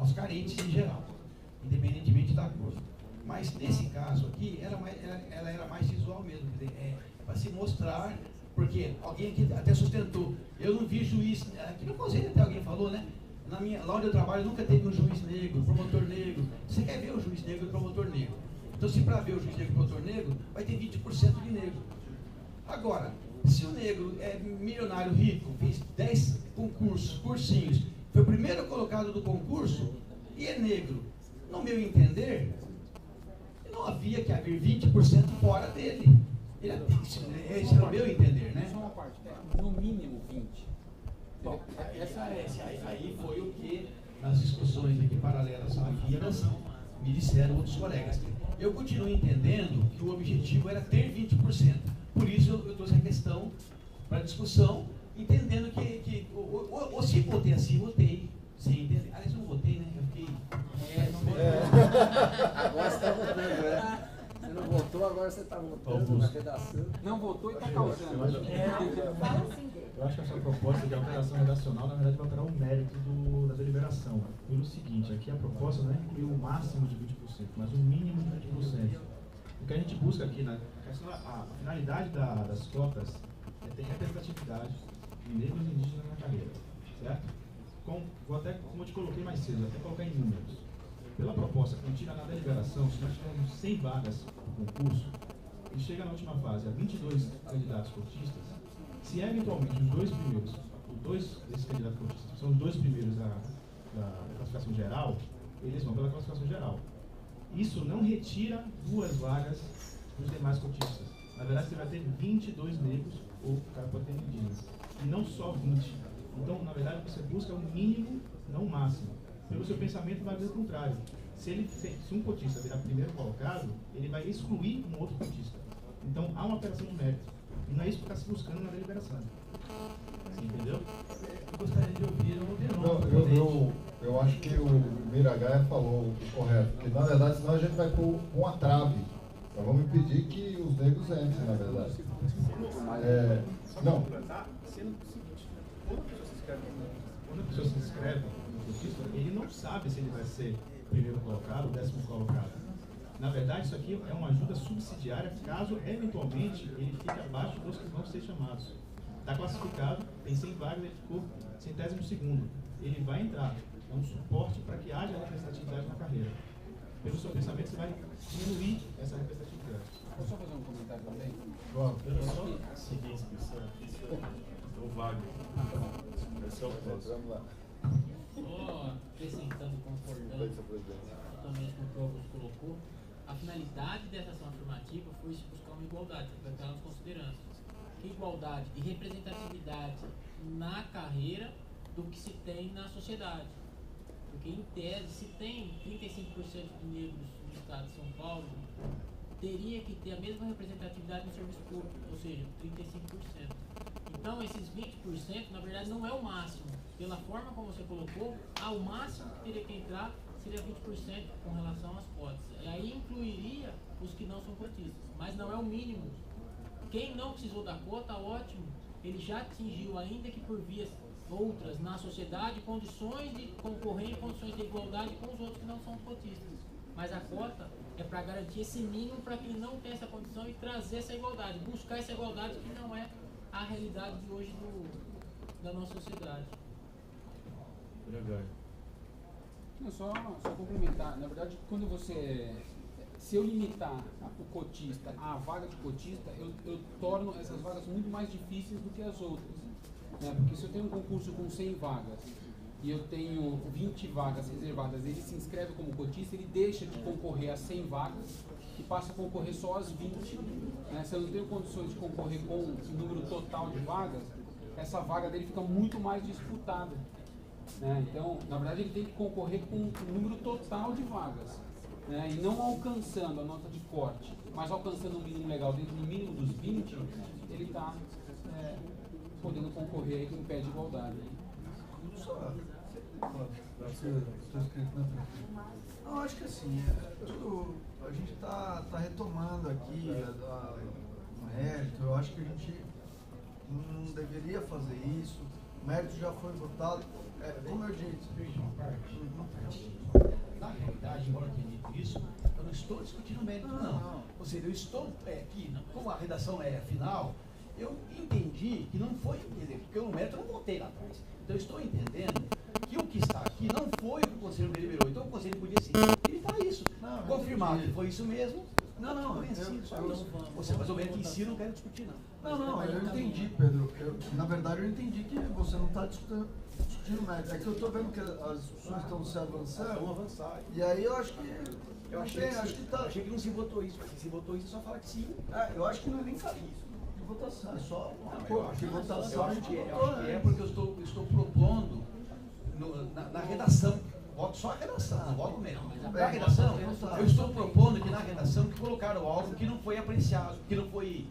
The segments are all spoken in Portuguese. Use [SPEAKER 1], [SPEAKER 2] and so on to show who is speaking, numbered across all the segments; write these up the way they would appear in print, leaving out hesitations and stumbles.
[SPEAKER 1] aos carentes em geral, independentemente da cor. Mas nesse caso aqui, ela era mais visual mesmo, para se mostrar, porque alguém aqui até sustentou, eu não vi juiz, aqui no conselho até alguém falou, né? Lá onde eu trabalho nunca teve um juiz negro, promotor negro. Você quer ver o juiz negro e o promotor negro? Então, se para ver o juiz negro e o promotor negro, vai ter 20% de negro. Agora, se o negro é milionário rico, fez 10 concursos, cursinhos, foi o primeiro colocado do concurso e é negro, no meu entender, não havia que haver 20% fora dele. Esse era o meu entender, né?
[SPEAKER 2] Só uma parte, no mínimo 20%.
[SPEAKER 1] Bom, aí foi o que, nas discussões aqui paralelas à Vidas, me disseram outros colegas. Eu continuo entendendo que o objetivo era ter 20%. Por isso eu trouxe a questão para discussão, entendendo que ou se votei assim, votei. Sem entender. Aliás, não votei, né? Eu fiquei.
[SPEAKER 3] Agora você está votando, né? Você não votou, agora você está votando na redação.
[SPEAKER 2] Não votou e está causando.
[SPEAKER 4] Eu acho que essa proposta de alteração redacional, na verdade, vai alterar o mérito da deliberação. Pelo seguinte, aqui a proposta não é incluir o máximo de 20%, mas o mínimo de 20%. O que a gente busca aqui, a finalidade das cotas é ter representatividade de negros e indígenas na carreira, certo? Vou até, como eu te coloquei mais cedo, até colocar em números. Pela proposta contida na deliberação, se nós tivermos 100 vagas no concurso, e chega na última fase a 22 candidatos cotistas, se eventualmente os dois primeiros, desses candidatos cotistas, são os dois primeiros da classificação geral, eles vão pela classificação geral. Isso não retira 2 vagas dos demais cotistas. Na verdade, você vai ter 22 negros, ou o cara pode ter indígenas, e não só 20. Então, na verdade, você busca o mínimo, não o máximo. Pelo seu pensamento, vai ver o contrário. Se um cotista virar primeiro colocado, ele vai excluir um outro cotista. Então, há uma operação de mérito. E não é isso que está se buscando na deliberação. Você entendeu?
[SPEAKER 1] Eu gostaria de ouvir o
[SPEAKER 5] eu acho que o Miragaia falou o correto. Que, na verdade, senão a gente vai pôr uma trave. Nós vamos impedir que os negros entrem, na verdade. Não.
[SPEAKER 4] Quando a pessoa se inscreve no cotista, ele não sabe se ele vai ser primeiro colocado ou 10º colocado. Na verdade, isso aqui é uma ajuda subsidiária caso, eventualmente, ele fique abaixo dos que vão ser chamados. Está classificado, tem 100 vagas, ele ficou 102º. Ele vai entrar. É um suporte para que haja representatividade na carreira. Pelo seu pensamento, você vai diminuir essa representatividade.
[SPEAKER 2] Posso só fazer um comentário também?
[SPEAKER 5] Claro.
[SPEAKER 6] Eu só seguir a inscrição aqui, o Wagner. Esse é o próximo.
[SPEAKER 5] Vamos lá.
[SPEAKER 7] Só acrescentando, concordando totalmente com o que o Augusto colocou, a finalidade dessa ação afirmativa foi se buscar uma igualdade, que estamos considerando. Que igualdade e representatividade na carreira do que se tem na sociedade. Porque, em tese, se tem 35% de negros no estado de São Paulo, teria que ter a mesma representatividade no serviço público, ou seja, 35%. Então, esses 20%, na verdade, não é o máximo. Pela forma como você colocou, o máximo que teria que entrar seria 20% com relação às cotas. E aí incluiria os que não são cotistas, mas não é o mínimo. Quem não precisou da cota, ótimo, ele já atingiu, ainda que por vias outras na sociedade, condições de concorrer em condições de igualdade com os outros que não são cotistas. Mas a cota é para garantir esse mínimo para quem não tem essa condição e trazer essa igualdade, buscar essa igualdade que não é a realidade de hoje da nossa sociedade.
[SPEAKER 2] Não, só complementar. Na verdade, quando se eu limitar o cotista à vaga de cotista, eu torno essas vagas muito mais difíceis do que as outras. Né? Porque se eu tenho um concurso com 100 vagas e eu tenho 20 vagas reservadas, ele se inscreve como cotista, ele deixa de concorrer a 100 vagas e passa a concorrer só às 20. Né? Se eu não tenho condições de concorrer com o número total de vagas, essa vaga dele fica muito mais disputada. Né? Então, na verdade, ele tem que concorrer com o número total de vagas. Né? E não alcançando a nota de corte, mas alcançando o mínimo legal dentro do mínimo dos 20, ele está podendo concorrer aí com o pé de igualdade.
[SPEAKER 8] Não, acho que assim, a gente está retomando aqui o mérito. Eu acho que a gente não deveria fazer isso. O mérito já foi votado. Como eu disse,
[SPEAKER 1] uma parte. Na realidade, embora eu tenha dito isso, eu não estou discutindo o mérito, não. Ou seja, eu estou aqui, como a redação é final, eu entendi que não foi, porque o mérito eu não voltei lá atrás. Então, eu estou entendendo que o que está aqui não foi o que o Conselho deliberou. Então, o Conselho podia sim evitar isso. Confirmar que foi isso mesmo. Não, vencido, só isso. Você, mas o mérito em si eu não quero discutir, não.
[SPEAKER 8] Não, eu entendi, Pedro. Na verdade, eu entendi que você não está discutindo o mérito. É que eu estou vendo que as discussões estão se avançando.
[SPEAKER 1] Vamos avançar.
[SPEAKER 8] E aí eu acho que...
[SPEAKER 1] Eu achei que não se votou isso. Se votou isso, só fala que sim.
[SPEAKER 8] Eu acho que não é nem cabe isso. De votação, é só uma coisa. De votação,
[SPEAKER 1] eu acho que é porque eu estou propondo na redação. Voto só a redação, não voto mesmo. Na redação, eu estou propondo que na redação que colocaram algo que não foi apreciado, que não foi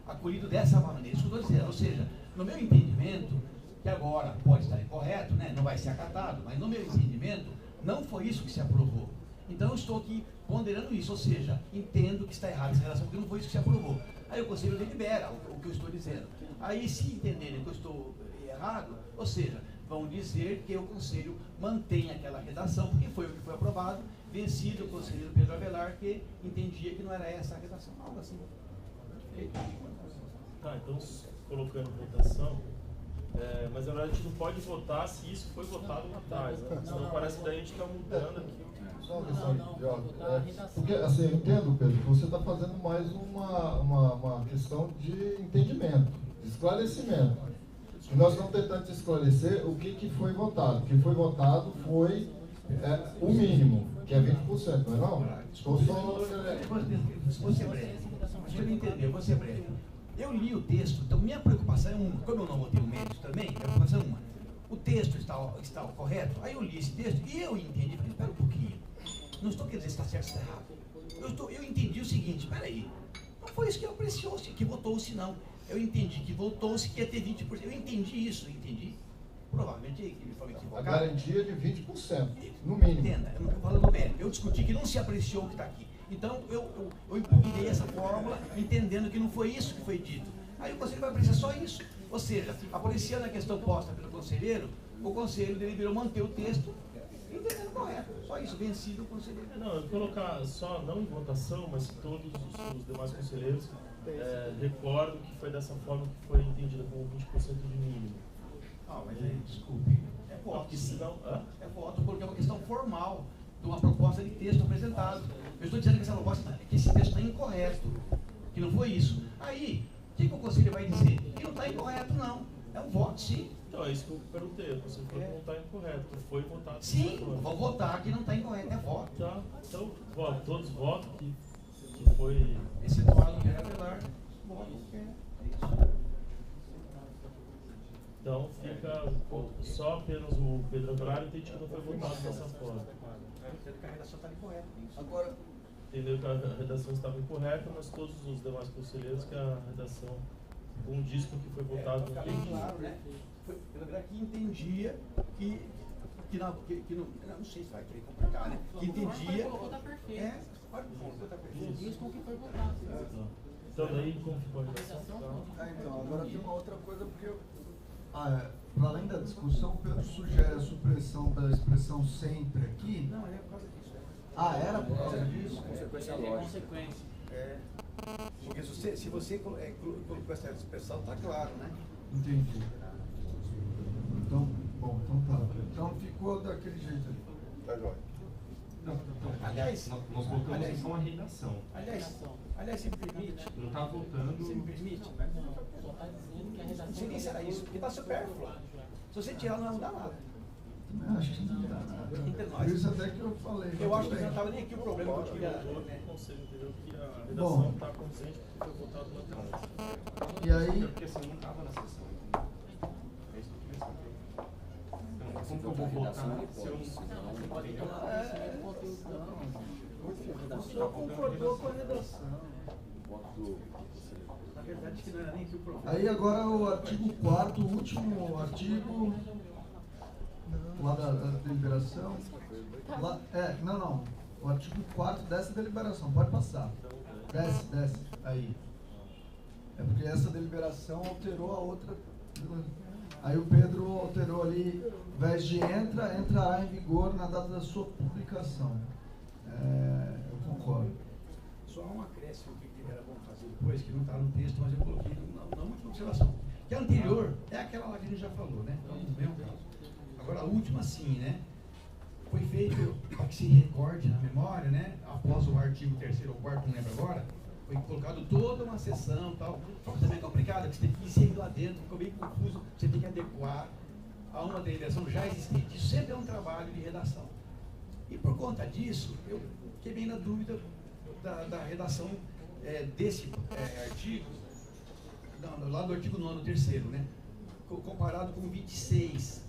[SPEAKER 1] acolhido dessa maneira. Isso que eu estou dizendo. Ou seja, no meu entendimento, que agora pode estar incorreto, né? Não vai ser acatado, mas no meu entendimento, não foi isso que se aprovou. Então eu estou aqui ponderando isso, ou seja, entendo que está errado essa relação, porque não foi isso que se aprovou. Aí o Conselho delibera o que eu estou dizendo. Aí, se entenderem que eu estou errado, ou seja, vão dizer que o Conselho mantém aquela redação, porque foi o que foi aprovado, vencido o conselheiro Pedro Avelar, que entendia que não era essa a redação. Algo assim.
[SPEAKER 6] Tá, então, colocando votação, mas na verdade a gente não pode votar se isso foi votado lá atrás, né? Senão parece que daí a gente está mudando aqui.
[SPEAKER 5] Porque, assim, eu entendo, Pedro, que você está fazendo mais uma questão de entendimento, de esclarecimento. E nós estamos tentando esclarecer o que foi votado. O que foi votado foi o mínimo, que é 20%, não é não? Estou só...
[SPEAKER 1] Vou ser breve. Deixa eu entender, vou ser breve. Eu li o texto, então minha preocupação é uma. Como eu não votei o mérito também, minha preocupação é uma. O texto está correto? Aí eu li esse texto e eu entendi, falei, espera um pouquinho. Não estou querendo dizer se está certo ou se está errado. Eu entendi o seguinte, espera aí. Não foi isso que apreciou-se, que votou-se, não. Eu entendi que votou-se que ia ter 20%. Eu entendi isso, entendi. Provavelmente ele falou equivocado.
[SPEAKER 5] A garantia de 20%, no mínimo.
[SPEAKER 1] Entenda, eu não estou falando do mérito. Eu discuti que não se apreciou o que está aqui. Então, eu impugnei essa fórmula, entendendo que não foi isso que foi dito. Aí o conselho vai apreciar só isso. Ou seja, apreciando a questão posta pelo conselheiro, o conselho deliberou manter o texto entendendo correto. Só isso, vencido o conselheiro.
[SPEAKER 6] Não, eu vou colocar só, não em votação, mas todos os demais conselheiros recordam que foi dessa forma que foi entendida como 20% de mínimo.
[SPEAKER 1] Mas aí, desculpe, é voto. É voto porque é uma questão formal de uma proposta de texto apresentado. Eu estou dizendo que essa proposta, que esse texto está incorreto, que não foi isso. Aí, o que o conselho vai dizer? Que não está incorreto, não. É um voto, sim.
[SPEAKER 6] Então, é isso que eu perguntei. Você falou que não está incorreto, que foi votado.
[SPEAKER 1] Sim, vou votar que não está incorreto, é voto.
[SPEAKER 6] Tá, então, todos votam que foi...
[SPEAKER 1] Excetuado o Pedro Avelar, voto que é isso.
[SPEAKER 6] Então, fica só apenas o Pedro Avelar entende que não foi votado dessa forma.
[SPEAKER 1] Entendo que a redação está incorreta.
[SPEAKER 8] Agora,
[SPEAKER 6] entendeu que a redação estava incorreta, mas todos os demais conselheiros que a redação diz que foi votado não entendia.
[SPEAKER 1] Claro, né? Que entendia que não sei se vai querer complicar, né? Que entendia.
[SPEAKER 7] Está perfeito.
[SPEAKER 1] Está perfeito.
[SPEAKER 7] Isso com o que foi votado.
[SPEAKER 6] Então, daí, como ficou a redação?
[SPEAKER 8] então, agora tem uma outra coisa, porque para além da discussão, o Pedro sugere a supressão da expressão sempre aqui.
[SPEAKER 1] Não, é por causa disso.
[SPEAKER 8] Era por causa disso?
[SPEAKER 3] Consequência
[SPEAKER 7] É
[SPEAKER 3] lógica.
[SPEAKER 7] consequência.
[SPEAKER 1] Porque se você colocou essa expressão, está claro, né?
[SPEAKER 8] Entendi. Então, bom, então tá. Então ficou daquele jeito ali.
[SPEAKER 5] Tá jóia.
[SPEAKER 1] Aliás,
[SPEAKER 4] Nós voltamos só a redação.
[SPEAKER 1] aliás, se me permite,
[SPEAKER 4] Não está votando.
[SPEAKER 1] se me permite,
[SPEAKER 7] Só está dizendo que a redação.
[SPEAKER 1] não sei nem se era isso, porque está supérfluo. Se você tirar, não dá nada.
[SPEAKER 8] Também acho que não dá nada.
[SPEAKER 1] Entre
[SPEAKER 8] Por
[SPEAKER 1] nós.
[SPEAKER 8] isso até que eu falei.
[SPEAKER 1] Eu acho que
[SPEAKER 8] bem.
[SPEAKER 1] não estava nem aqui o problema que eu queria.
[SPEAKER 6] O conselho entendeu que a redação está consciente porque foi votado lá atrás.
[SPEAKER 8] E aí,
[SPEAKER 4] Porque assim, não estava na sessão. É isso que eu queria saber. Então, como que eu vou votar se eu não entendeu?
[SPEAKER 8] você concordou com a redação.
[SPEAKER 1] Na verdade, que não era nem aqui o problema.
[SPEAKER 8] Aí agora o artigo 4º, o último artigo lá da deliberação. Lá, não. O artigo 4º dessa deliberação, pode passar. Desce, aí. É porque essa deliberação alterou a outra. Aí o Pedro alterou ali, ao invés de entrará em vigor na data da sua publicação. Eu concordo.
[SPEAKER 1] Só um acréscimo que era bom fazer depois, que não está no texto, mas eu coloquei não muita observação. Que a anterior é aquela lá que a gente já falou, né? Então, no mesmo caso. Agora, a última, sim, né? Foi feito, para que se recorde na memória, né? Após o artigo 3º ou 4º, não lembro agora, foi colocado toda uma sessão e tal. Só que também é complicado, que você tem que inserir lá dentro, ficou bem confuso, você tem que adequar a uma deliberação já existente. Isso sempre é um trabalho de redação. E por conta disso, eu fiquei bem na dúvida da redação desse artigo, lá do artigo 9º, 3º, né? Comparado com o 26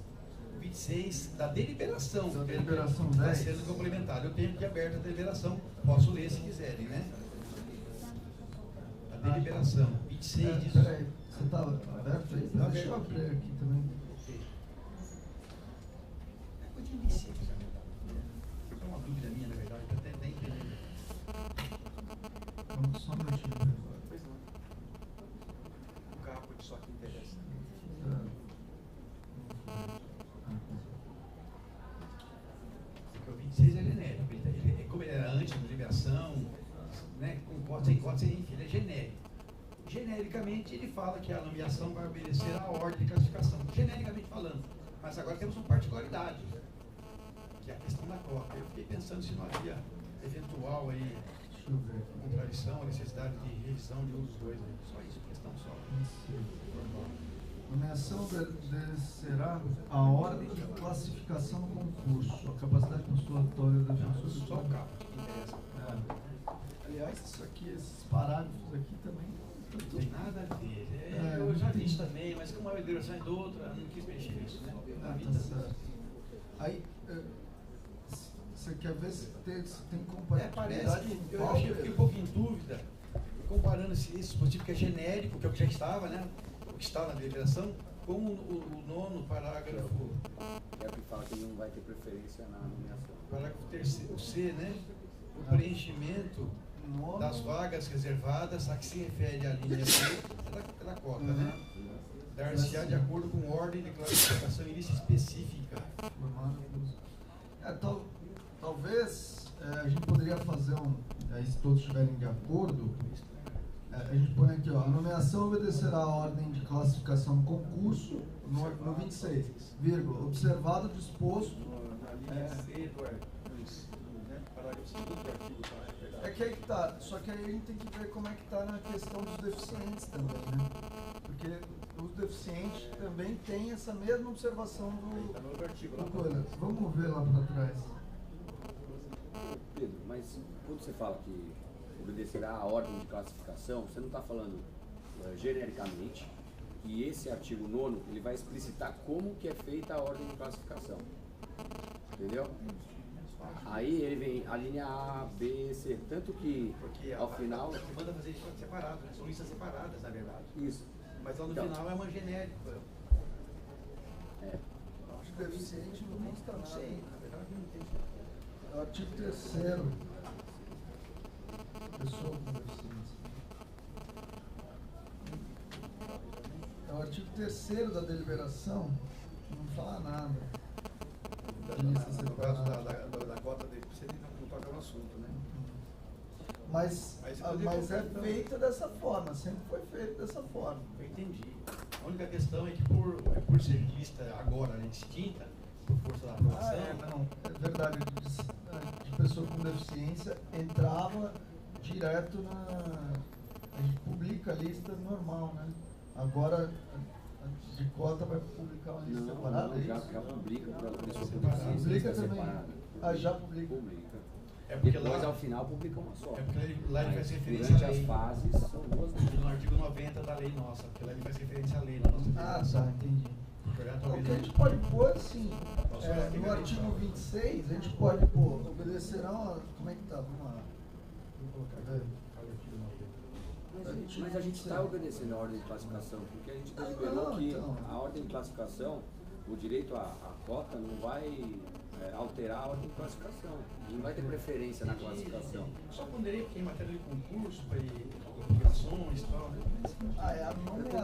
[SPEAKER 1] da deliberação.
[SPEAKER 8] Da deliberação
[SPEAKER 1] está
[SPEAKER 8] 10.
[SPEAKER 1] sendo complementado. Eu tenho aqui aberto a deliberação, posso ler se quiserem, né? A deliberação, 26 diz...
[SPEAKER 8] Peraí, você está aberto aí?
[SPEAKER 1] Tá
[SPEAKER 8] Deixa eu
[SPEAKER 1] aberto.
[SPEAKER 8] abrir aqui também.
[SPEAKER 1] É coisa de início, é uma dúvida minha, na verdade, que eu até nem entendi.
[SPEAKER 8] Vamos só um minutinho.
[SPEAKER 1] Pois não. O carro só que interessa. Porque o 26 é genérico. Como ele era antes da liberação, né, com cota, sem cota, sem enfim, ele é genérico. Genericamente, ele fala que a nomeação vai obedecer à ordem de classificação. Genericamente falando. Mas agora temos uma particularidade, que é a questão da cota. Eu fiquei pensando se não havia eventual aí contradição, a necessidade de revisão de um dos dois. Só isso, questão só.
[SPEAKER 8] Nomeação obedecerá a ordem de classificação no concurso, a capacidade postulatória da defensora.
[SPEAKER 1] Só o carro que interessa.
[SPEAKER 8] Aliás, isso aqui, esses parágrafos aqui também
[SPEAKER 1] Não tem nada a ver. Eu já vi isso também, mas como a deliberação é do outro, eu não quis mexer nisso, né?
[SPEAKER 8] tá certo. Aí, você quer ver se tem compatibilidade?
[SPEAKER 1] Parece.
[SPEAKER 8] com
[SPEAKER 1] Eu
[SPEAKER 8] qual,
[SPEAKER 1] achei, eu fiquei um pouco em dúvida, comparando esse dispositivo que é genérico, que é o que já estava, né? O que está na deliberação, com o 9º parágrafo.
[SPEAKER 3] É o que fala que não vai ter preferência na nomeação.
[SPEAKER 1] Parágrafo 3º, o C, né? O preenchimento das vagas reservadas a que se refere a linha B da cota, né? Dar-se-á de acordo com ordem de classificação ilícita específica.
[SPEAKER 8] Talvez a gente poderia fazer se todos estiverem de acordo, a gente põe aqui, ó, a nomeação obedecerá à ordem de classificação do concurso no 26, vírgula, observado o disposto.
[SPEAKER 1] Na linha C do artigo, né? Parágrafo 2º do artigo.
[SPEAKER 8] É que aí que tá, só que aí a gente tem que ver como é que tá na questão dos deficientes também, né? Porque os deficientes também têm essa mesma observação do
[SPEAKER 1] artigo
[SPEAKER 8] lá. Vamos ver lá para trás.
[SPEAKER 3] Pedro, mas quando você fala que obedecerá à ordem de classificação, você não está falando genericamente que esse artigo 9º ele vai explicitar como que é feita a ordem de classificação. Entendeu? Aí ele vem a linha A, B, C, tanto que
[SPEAKER 1] porque
[SPEAKER 3] ao final...
[SPEAKER 1] manda fazer isso separado, né? São listas separadas, na verdade.
[SPEAKER 3] Isso.
[SPEAKER 1] Mas lá no
[SPEAKER 3] Então,
[SPEAKER 1] final é uma genérica.
[SPEAKER 8] Acho que deficiente não consta
[SPEAKER 1] Não
[SPEAKER 8] nada.
[SPEAKER 1] sei, na verdade não tem.
[SPEAKER 8] É o artigo 3º. Pessoa com deficiência. É o artigo 3º da deliberação, não fala nada.
[SPEAKER 1] No caso da cota de você não toca no assunto, né?
[SPEAKER 8] Mas é feita dessa forma, sempre foi feito dessa forma.
[SPEAKER 1] Eu entendi. A única questão é que por ser lista agora, né, distinta, por força da aprovação...
[SPEAKER 8] Não, é verdade. De pessoa com deficiência entrava direto a gente publica a lista normal, né? Agora a de cota vai publicar uma lista separada?
[SPEAKER 3] Não, já publica para a pessoa
[SPEAKER 1] Separado.
[SPEAKER 8] Publica também. Já publica.
[SPEAKER 3] Publica.
[SPEAKER 1] É porque
[SPEAKER 3] Depois
[SPEAKER 1] lá,
[SPEAKER 3] ao final publica uma só.
[SPEAKER 1] é porque lá ele faz
[SPEAKER 3] Mas
[SPEAKER 1] referência à
[SPEAKER 3] durante
[SPEAKER 1] lei.
[SPEAKER 3] as fases são duas listas.
[SPEAKER 1] No artigo 90 da lei nossa, porque lá ele faz referência à lei na nossa legislação.
[SPEAKER 8] Entendi.
[SPEAKER 1] Projeto
[SPEAKER 8] O
[SPEAKER 1] lei
[SPEAKER 8] que a
[SPEAKER 1] não-
[SPEAKER 8] gente pode pôr, assim,
[SPEAKER 1] Nossa,
[SPEAKER 8] no artigo 26, a gente pode pôr, obedecerão, como é que tá? Vamos lá. Vou colocar, velho.
[SPEAKER 3] Mas a gente está obedecendo a ordem de classificação, porque a gente deliberou que
[SPEAKER 8] então.
[SPEAKER 3] a ordem de classificação, o direito à cota, não vai alterar a ordem de classificação. Não vai ter preferência na classificação.
[SPEAKER 1] Só ponderei porque em matéria de concurso, para obrigações e tal, né?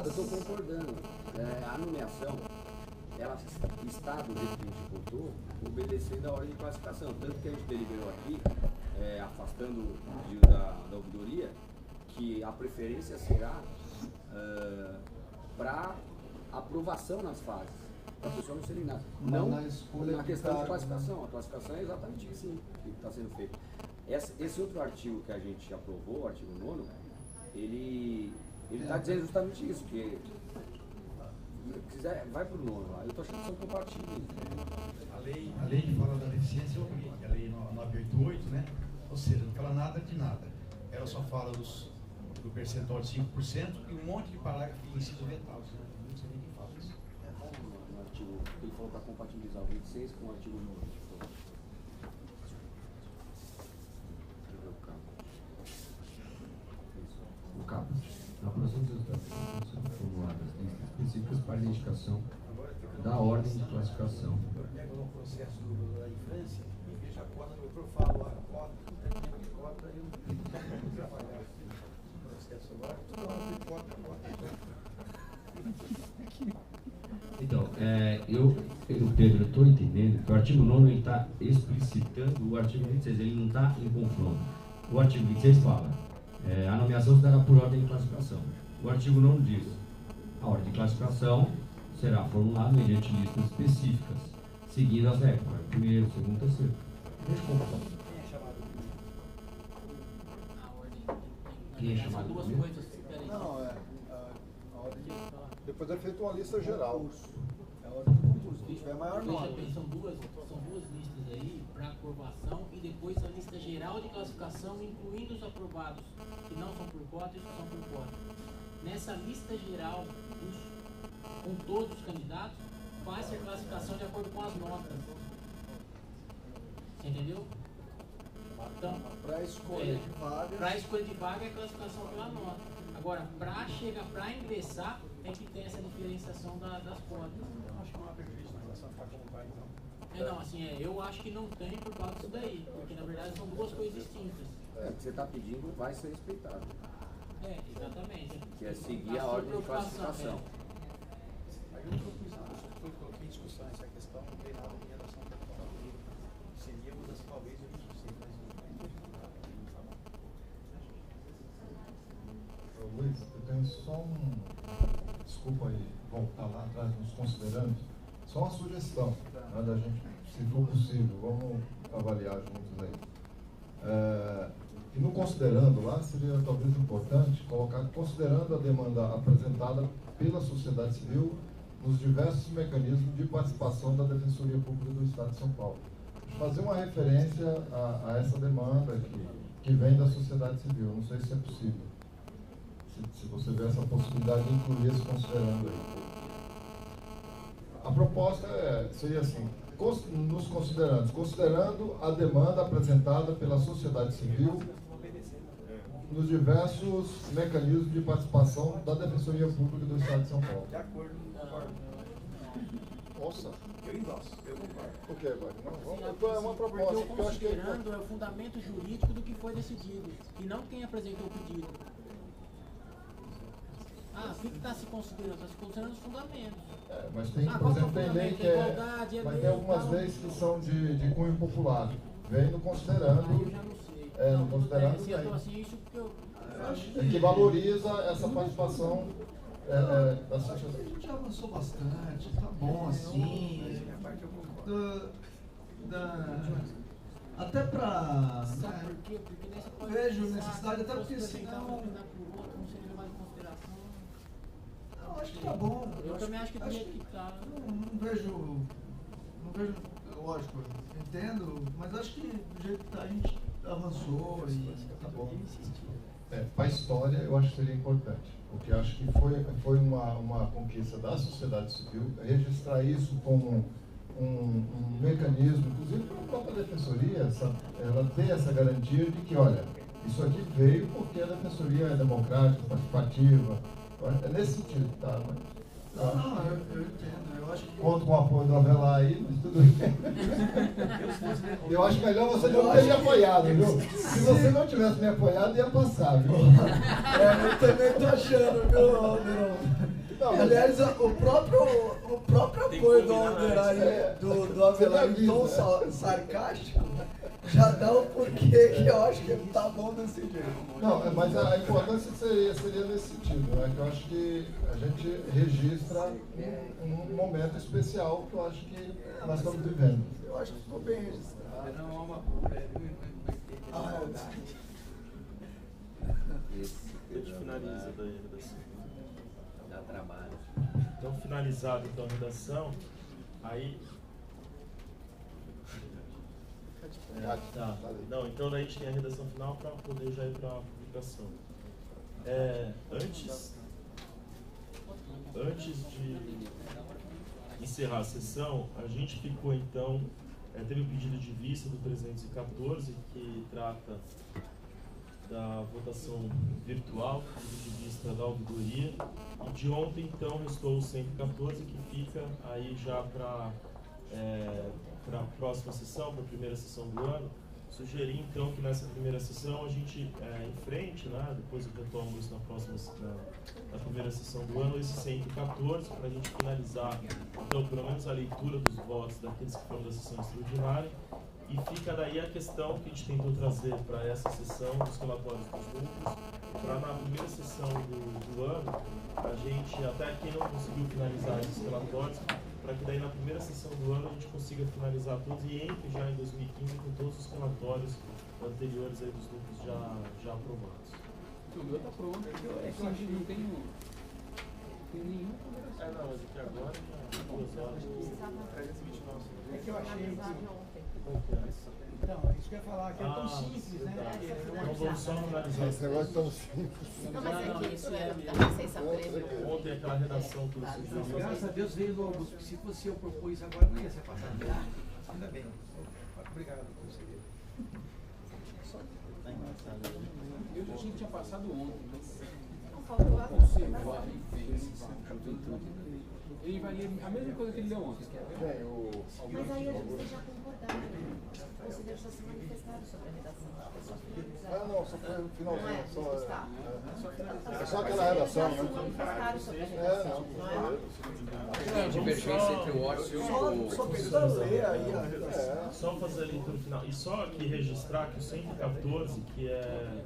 [SPEAKER 3] Eu estou concordando. A nomeação, ela está, do jeito que a gente botou, obedecendo a ordem de classificação. Tanto que a gente deliberou aqui, afastando o pedido da ouvidoria, que a preferência será para aprovação nas fases, para a pessoa não ser eliminada. Não na questão de classificação. A classificação é exatamente isso que está sendo feito. Esse outro artigo que a gente aprovou, o artigo 9º, ele está dizendo justamente isso, que quiser, vai para o 9º lá. Eu estou achando que são compartilhados.
[SPEAKER 1] A lei que fala da deficiência, eu peguei, a lei 988, né? Ou seja, não fala nada de nada. Ela só fala do percentual de 5% e um monte de parágrafo em inciso vetados, né? Não sei nem quem fala isso.
[SPEAKER 3] No artigo, ele falou para compatibilizar o 26 com o artigo 9.
[SPEAKER 9] O CAPAS, na aprovação dos resultados são formuladas listas específicas para identificação da ordem de classificação.
[SPEAKER 1] Eu pego no processo da infância e vejo a cota, eu falo a cota, eu não trabalhar no processo agora, tudo é cota.
[SPEAKER 9] Então, Pedro, eu estou entendendo que o artigo 9º está explicitando o artigo 26, ele não está em confronto. O artigo 26 fala, a nomeação se dará por ordem de classificação. O artigo 9º diz, a ordem de classificação será formulada mediante listas específicas, seguindo as regras, primeiro, segundo, terceiro. Deixa eu confusão. Quem é chamado
[SPEAKER 7] duas
[SPEAKER 9] primeiro?
[SPEAKER 7] coisas diferentes.
[SPEAKER 8] Não, a ordem. Depois é feita uma lista geral.
[SPEAKER 7] É a ordem do concurso.
[SPEAKER 8] Se tiver maior
[SPEAKER 7] Veja
[SPEAKER 8] nome.
[SPEAKER 7] bem, são duas listas aí para aprovação e depois a lista geral de classificação, incluindo os aprovados que não são por cota e os que são por cota. Nessa lista geral, com todos os candidatos, faz-se a classificação de acordo com as notas. Você entendeu? Então,
[SPEAKER 8] Para escolha de vaga.
[SPEAKER 7] para escolha de vaga é a classificação pela nota. Agora, para ingressar, tem que ter essa diferenciação das cotas.
[SPEAKER 1] Eu acho que não há prejuízo na relação ficar como vai, então.
[SPEAKER 7] Não, assim, eu acho que não tem por causa disso daí, porque na verdade são duas coisas distintas.
[SPEAKER 3] O que você está pedindo vai ser respeitado,
[SPEAKER 7] Exatamente.
[SPEAKER 3] que é seguir a ordem de classificação.
[SPEAKER 1] Aí eu coloquei em discussão essa questão, não tem nada em relação à questão. Seria uma das talvez eu não sei, mas
[SPEAKER 5] Luiz, eu tenho só desculpa aí, voltar lá atrás, nos considerando, só uma sugestão, né, da gente, se for possível, vamos avaliar juntos aí. E no considerando lá, seria talvez importante colocar, considerando a demanda apresentada pela sociedade civil nos diversos mecanismos de participação da Defensoria Pública do Estado de São Paulo. Fazer uma referência a essa demanda que vem da sociedade civil, não sei se é possível. Se você vê essa possibilidade de incluir esse considerando aí. A proposta seria assim, nos considerando a demanda apresentada pela sociedade civil nos diversos mecanismos de participação da Defensoria Pública do Estado de São Paulo.
[SPEAKER 1] de acordo, concordo.
[SPEAKER 5] Nossa,
[SPEAKER 1] Eu endosso, eu concordo.
[SPEAKER 5] por que, Wagner?
[SPEAKER 7] Porque
[SPEAKER 5] É uma proposta.
[SPEAKER 7] o
[SPEAKER 5] que eu acho que
[SPEAKER 7] considerando é o fundamento jurídico do que foi decidido, e não quem apresentou o pedido. O que está se considerando? Está se considerando os fundamentos.
[SPEAKER 5] mas tem, por
[SPEAKER 7] qual que é o
[SPEAKER 5] exemplo, tem lei
[SPEAKER 7] fundamento?
[SPEAKER 5] que
[SPEAKER 7] Igualdade,
[SPEAKER 5] mas
[SPEAKER 7] lei
[SPEAKER 5] tem
[SPEAKER 7] e
[SPEAKER 5] algumas
[SPEAKER 7] tal.
[SPEAKER 5] leis que são de cunho popular. Vem no considerando.
[SPEAKER 7] Aí eu já não sei.
[SPEAKER 5] No considerando
[SPEAKER 7] assim, eu
[SPEAKER 5] vem.
[SPEAKER 7] tô assim, isso porque eu
[SPEAKER 5] Que valoriza essa participação da sociedade.
[SPEAKER 8] A gente avançou bastante, tá bom assim. Até para.
[SPEAKER 7] Sabe por quê? Porque nessa pode
[SPEAKER 8] Vejo
[SPEAKER 7] pensar,
[SPEAKER 8] necessidade, até
[SPEAKER 7] se
[SPEAKER 8] porque
[SPEAKER 7] fosse tentar
[SPEAKER 8] senão-
[SPEAKER 7] combinar com o outro, não seria levado em consideração.
[SPEAKER 8] Não, acho que tá bom.
[SPEAKER 7] Eu também acho que do jeito que tá.
[SPEAKER 8] Não vejo, lógico, entendo, mas acho que do jeito que tá a gente avançou e tá bom.
[SPEAKER 5] Para a história, eu acho que seria importante, porque acho que foi uma conquista da sociedade civil registrar isso como um mecanismo, inclusive para a própria defensoria, ela ter essa garantia de que, olha, isso aqui veio porque a defensoria é democrática, participativa, é nesse sentido, tá? Mas
[SPEAKER 8] Não, eu entendo. Eu acho que...
[SPEAKER 5] Conto com o apoio do Avelar aí, mas tudo bem. Eu acho melhor você não ter me apoiado, viu? Se você não tivesse me apoiado, ia passar, viu?
[SPEAKER 8] Eu também tô achando, viu, Alderão? Aliás, o próprio apoio do Alderão aí, do Avelar em tom sarcástico, já dá um porquê que eu acho que tá bom desse jeito.
[SPEAKER 5] Não, mas a importância seria nesse sentido, né? Que eu acho que a gente registra um momento especial que eu acho que nós estamos vivendo.
[SPEAKER 8] Eu acho que ficou bem registrado.
[SPEAKER 1] Não, uma
[SPEAKER 6] A gente finaliza daí a redação.
[SPEAKER 3] Dá trabalho.
[SPEAKER 6] Então, finalizado então a redação, aí... Tá. Não, então daí a gente tem a redação final para poder já ir para a publicação. Antes de encerrar a sessão, a gente ficou então, teve o pedido de vista do 314, que trata da votação virtual, pedido de vista da ouvidoria, e de ontem então restou o 114, que fica aí já para a próxima sessão, para a primeira sessão do ano. Sugeri então que nessa primeira sessão a gente enfrente, né, depois eu retomo isso na primeira sessão do ano, esse 114, para a gente finalizar então pelo menos a leitura dos votos daqueles que foram da sessão extraordinária, e fica daí a questão que a gente tentou trazer para essa sessão dos relatórios dos núcleos, para na primeira sessão do ano, a gente, até quem não conseguiu finalizar esses relatórios, para que daí na primeira sessão do ano a gente consiga finalizar todos e entre já em 2015 com todos os relatórios anteriores aí dos núcleos já aprovados.
[SPEAKER 2] O meu tá pronto, é que eu acho que não tem nenhum.
[SPEAKER 6] Não, mas aqui agora já 2 horas. 329.
[SPEAKER 1] É que eu achei então, isso que eu ia falar, que é tão simples, né?
[SPEAKER 6] Então vamos só finalizar.
[SPEAKER 5] Esse negócio é tão simples.
[SPEAKER 10] Não, mas é que isso é da licença prêmio.
[SPEAKER 6] Ontem aquela redação que você viu.
[SPEAKER 1] Graças a Deus veio do Augusto, se fosse eu propor isso agora, não ia ser passado. Ainda bem. Obrigado, conselheiro.
[SPEAKER 2] Eu já tinha passado ontem, mas
[SPEAKER 10] Não faltou a
[SPEAKER 2] conservar e ver. Ele vai ler a mesma coisa que ele leu ontem.
[SPEAKER 10] Mas aí vocês já concordaram. Os conselheiros já se manifestaram sobre a redação.
[SPEAKER 5] Não, só foi no finalzinho.
[SPEAKER 10] Não é? Está.
[SPEAKER 5] É só aquela redação,
[SPEAKER 10] Já se
[SPEAKER 5] né?
[SPEAKER 10] manifestaram sobre a redação, não é?
[SPEAKER 3] Tem divergência entre o Orcio e
[SPEAKER 8] Só precisa ler aí a redação.
[SPEAKER 6] Só fazer a leitura final. E só aqui registrar que o 114, que é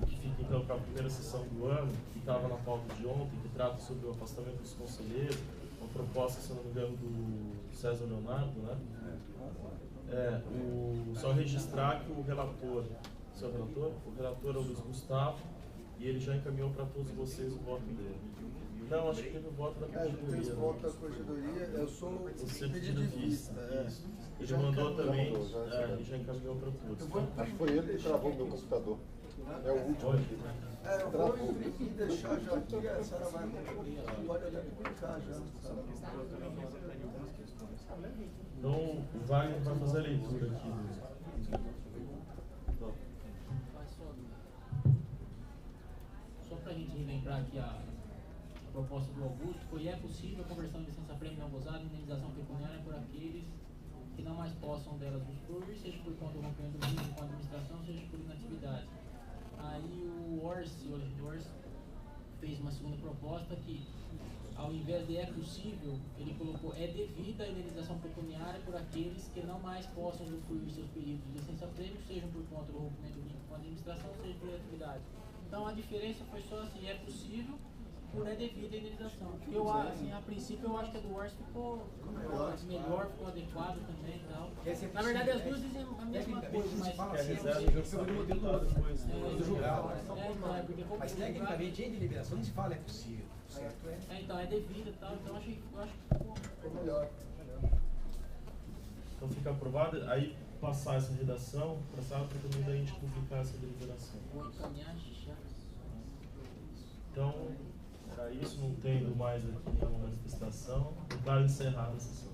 [SPEAKER 6] o que fica então para a primeira sessão do ano, que estava na pauta de ontem, que trata sobre o afastamento dos conselheiros, uma proposta, se não me engano, do César Leonardo, né? Só registrar que o relator, seu relator? O relator é o Luiz Gustavo, e ele já encaminhou para todos vocês o voto dele. Não, acho que teve o voto da corregedoria.
[SPEAKER 8] Tem voto da corregedoria, eu sou o
[SPEAKER 6] Você
[SPEAKER 8] pedido de vista.
[SPEAKER 6] Isso. Ele mandou também, ele já encaminhou para todos.
[SPEAKER 5] Acho que foi ele que travou o meu computador. É o último aqui.
[SPEAKER 8] Eu vou imprimir e deixar já aqui, a senhora vai pode até publicar já.
[SPEAKER 6] Então, o Wagner vai fazer a leitura aqui.
[SPEAKER 7] Só para a gente relembrar aqui a proposta do Augusto, foi possível a conversão de licença-prêmio não gozada e indenização pecuniária por aqueles que não mais possam delas usufruir, seja por conta do rompimento do vínculo com a administração, seja por inatividade. Aí o Orsi fez uma segunda proposta que, ao invés de possível, ele colocou devida a indenização pecuniária por aqueles que não mais possam usufruir seus períodos de licença-prêmio, seja por conta do rompimento do vínculo com a administração, seja por inatividade. Então a diferença foi só assim, possível por devida a indenização. Eu, assim, a princípio eu acho que a do Wars ficou melhor, ficou adequado também e tal. Na verdade as duas dizem a mesma coisa, mas
[SPEAKER 1] mas tecnicamente em deliberação se fala é possível. Certo?
[SPEAKER 7] Então é devido e tal, então eu acho que ficou
[SPEAKER 8] melhor.
[SPEAKER 6] Então fica aprovado, aí passar essa redação para a sala para também daí a gente publicar essa deliberação.
[SPEAKER 7] Vou encaminhar já.
[SPEAKER 6] Então, era isso, não tendo mais aqui nenhuma manifestação, declaro encerrada a sessão.